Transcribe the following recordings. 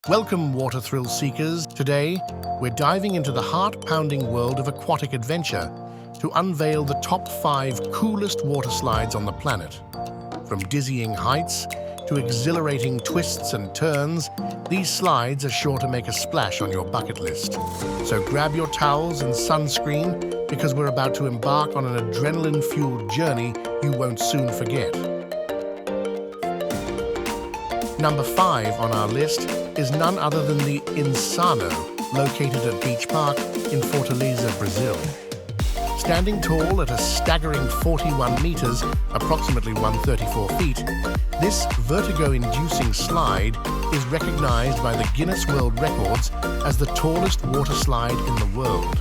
Welcome, water thrill seekers. Today, we're diving into the heart-pounding world of aquatic adventure to unveil the top 5 coolest water slides on the planet. From dizzying heights to exhilarating twists and turns, these slides are sure to make a splash on your bucket list. So grab your towels and sunscreen because we're about to embark on an adrenaline-fueled journey you won't soon forget. Number 5 on our list is none other than the Insano, located at Beach Park in Fortaleza, Brazil. Standing tall at a staggering 41 meters, approximately 134 feet, this vertigo-inducing slide is recognized by the Guinness World Records as the tallest water slide in the world.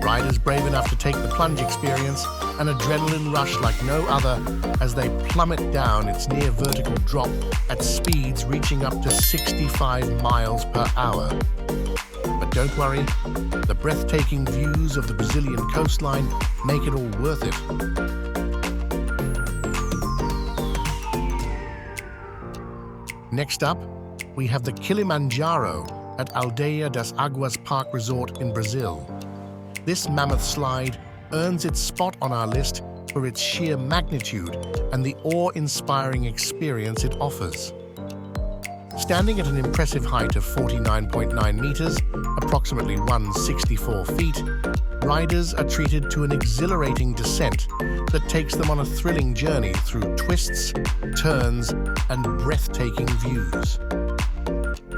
Riders brave enough to take the plunge experience an adrenaline rush like no other as they plummet down its near vertical drop at speeds reaching up to 65 miles per hour. But don't worry, the breathtaking views of the Brazilian coastline make it all worth it. Next up, we have the Kilimanjaro at Aldeia das Águas Park Resort in Brazil. This mammoth slide earns its spot on our list for its sheer magnitude and the awe-inspiring experience it offers. Standing at an impressive height of 49.9 meters, approximately 164 feet, riders are treated to an exhilarating descent that takes them on a thrilling journey through twists, turns, and breathtaking views.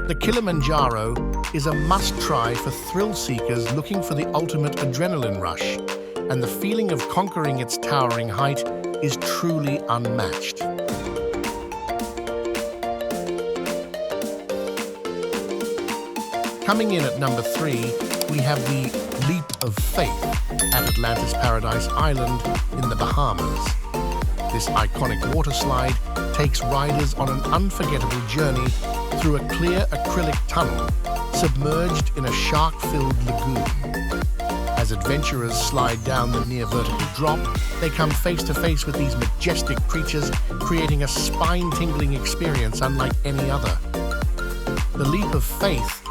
The Kilimanjaro is a must-try for thrill seekers looking for the ultimate adrenaline rush, and the feeling of conquering its towering height is truly unmatched. Coming in at number 3, we have the Leap of Faith at Atlantis Paradise Island in the Bahamas. This iconic water slide takes riders on an unforgettable journey through a clear acrylic tunnel submerged in a shark-filled lagoon. As adventurers slide down the near vertical drop, they come face to face with these majestic creatures, creating a spine-tingling experience unlike any other. The Leap of Faith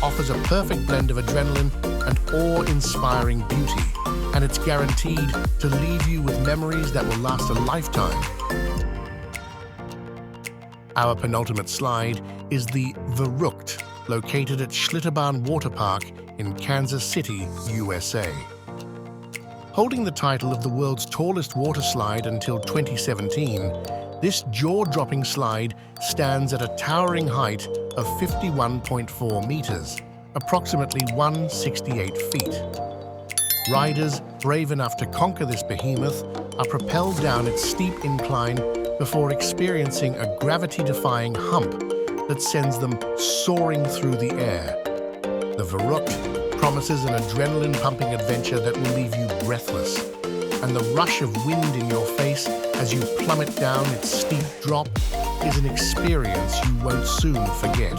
offers a perfect blend of adrenaline and awe-inspiring beauty, and it's guaranteed to leave you with memories that will last a lifetime. Our penultimate slide is the Verrückt, located at Schlitterbahn Water Park in Kansas City, USA. Holding the title of the world's tallest water slide until 2017, this jaw-dropping slide stands at a towering height of 51.4 meters, approximately 168 feet. Riders brave enough to conquer this behemoth are propelled down its steep incline before experiencing a gravity-defying hump that sends them soaring through the air. The Verrückt promises an adrenaline-pumping adventure that will leave you breathless, and the rush of wind in your face as you plummet down its steep drop is an experience you won't soon forget.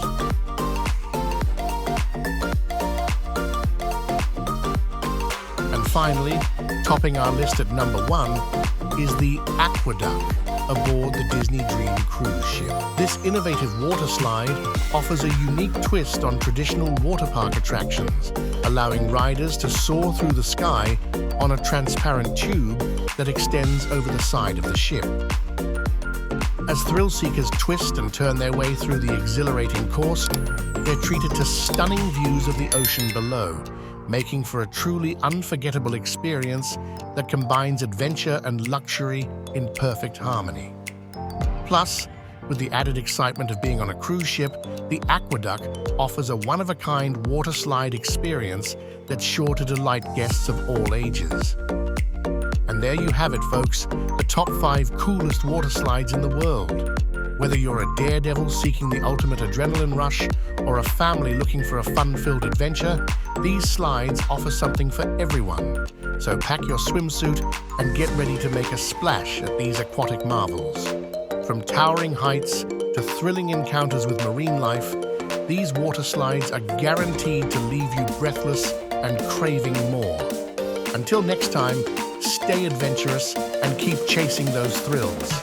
And finally, topping our list at number 1 is the AquaDuck aboard the Disney Dream cruise ship. This innovative water slide offers a unique twist on traditional water park attractions, allowing riders to soar through the sky on a transparent tube that extends over the side of the ship. As thrill seekers twist and turn their way through the exhilarating course, they're treated to stunning views of the ocean below, making for a truly unforgettable experience that combines adventure and luxury in perfect harmony. Plus, with the added excitement of being on a cruise ship, the AquaDuck offers a one-of-a-kind water slide experience that's sure to delight guests of all ages. And there you have it, folks, the top 5 coolest water slides in the world. Whether you're a daredevil seeking the ultimate adrenaline rush or a family looking for a fun-filled adventure, these slides offer something for everyone. So pack your swimsuit and get ready to make a splash at these aquatic marvels. From towering heights to thrilling encounters with marine life, these water slides are guaranteed to leave you breathless and craving more. Until next time, stay adventurous and keep chasing those thrills.